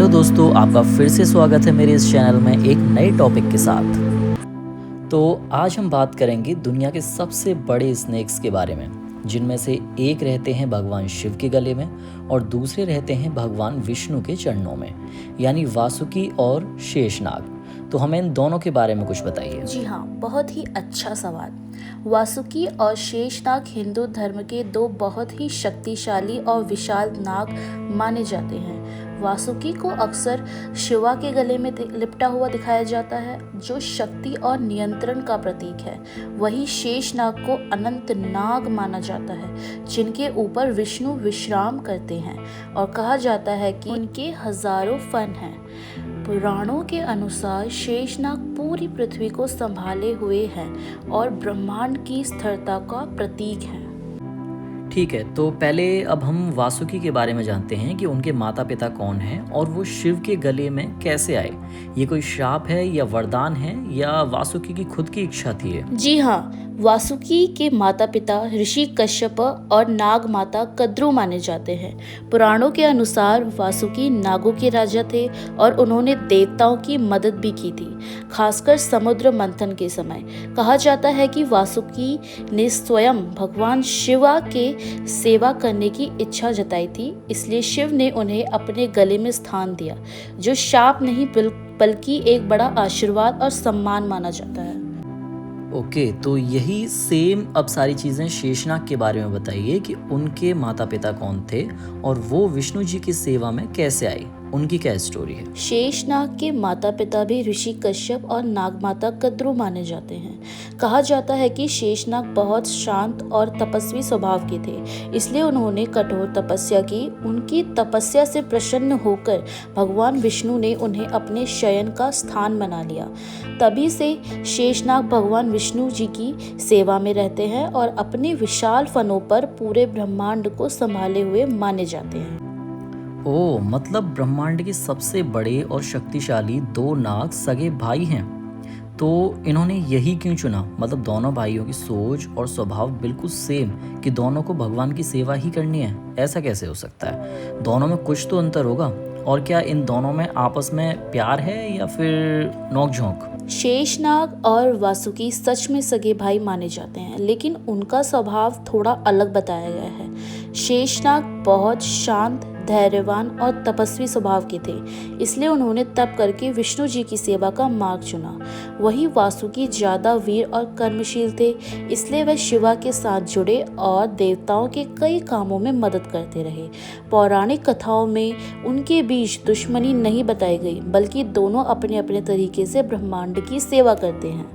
Hello दोस्तों, आपका फिर से स्वागत है मेरे इस चैनल में एक नए टॉपिक के साथ। तो आज हम बात करेंगे दुनिया के सबसे बड़े स्नेक्स के बारे में, जिनमें से एक रहते हैं भगवान शिव के गले में और दूसरे रहते हैं भगवान विष्णु के चरणों में, यानी वासुकी और शेषनाग। तो हमें इन दोनों के बारे में कुछ बताइए। जी हाँ, बहुत ही अच्छा सवाल। वासुकी और शेषनाग हिंदू धर्म के दो बहुत ही शक्तिशाली और विशाल नाग माने जाते हैं। वासुकी को अक्सर शिवा के गले में लिपटा हुआ दिखाया जाता है, जो शक्ति और नियंत्रण का प्रतीक है। वहीं शेषनाग को अनंत नाग माना जाता है, जिनके ऊपर विष्णु विश्राम करते हैं और कहा जाता है कि उनके हजारों फन हैं। पुराणों के अनुसार शेषनाग पूरी पृथ्वी को संभाले हुए हैं और ब्रह्मांड की स्थिरता का प्रतीक है। ठीक है, तो पहले अब हम वासुकी के बारे में जानते हैं कि उनके माता पिता कौन हैं और वो शिव के गले में कैसे आए। ये कोई श्राप है या वरदान है या वासुकी की खुद की इच्छा थी ये? जी हाँ, वासुकी के माता पिता ऋषि कश्यप और नाग माता कद्रू माने जाते हैं। पुराणों के अनुसार वासुकी नागों के राजा थे और उन्होंने देवताओं की मदद भी की थी, खासकर समुद्र मंथन के समय। कहा जाता है कि वासुकी ने स्वयं भगवान शिवा के सेवा करने की इच्छा जताई थी, इसलिए शिव ने उन्हें अपने गले में स्थान दिया, जो शाप नहीं बल्कि एक बड़ा आशीर्वाद और सम्मान माना जाता है। ओके, तो यही सेम अब सारी चीज़ें शेषनाग के बारे में बताइए कि उनके माता पिता कौन थे और वो विष्णु जी की सेवा में कैसे आए, उनकी क्या स्टोरी है? शेषनाग के माता पिता भी ऋषि कश्यप और नाग माता कद्रू माने जाते हैं। कहा जाता है कि शेषनाग बहुत शांत और तपस्वी स्वभाव के थे, इसलिए उन्होंने कठोर तपस्या की। उनकी तपस्या से प्रसन्न होकर भगवान विष्णु ने उन्हें अपने शयन का स्थान बना लिया। तभी से शेषनाग भगवान विष्णु जी की सेवा में रहते हैं और अपने विशाल फनों पर पूरे ब्रह्मांड को संभाले हुए माने जाते हैं। ओह, मतलब ब्रह्मांड के सबसे बड़े और शक्तिशाली दो नाग सगे भाई हैं। तो इन्होंने यही क्यों चुना? मतलब दोनों भाइयों की सोच और स्वभाव बिल्कुल सेम कि दोनों को भगवान की सेवा ही करनी है, ऐसा कैसे हो सकता है? दोनों में कुछ तो अंतर होगा। और क्या इन दोनों में आपस में प्यार है या फिर नोक-झोंक? शेषनाग और वासुकी सच में सगे भाई माने जाते हैं, लेकिन उनका स्वभाव थोड़ा अलग बताया गया है। शेषनाग बहुत शांत, धैर्यवान और तपस्वी स्वभाव के थे, इसलिए उन्होंने तप करके विष्णु जी की सेवा का मार्ग चुना। वहीं वासुकी ज्यादा वीर और कर्मशील थे, इसलिए वे शिवा के साथ जुड़े और देवताओं के कई कामों में मदद करते रहे। पौराणिक कथाओं में उनके बीच दुश्मनी नहीं बताई गई, बल्कि दोनों अपने अपने तरीके से ब्रह्मांड की सेवा करते हैं।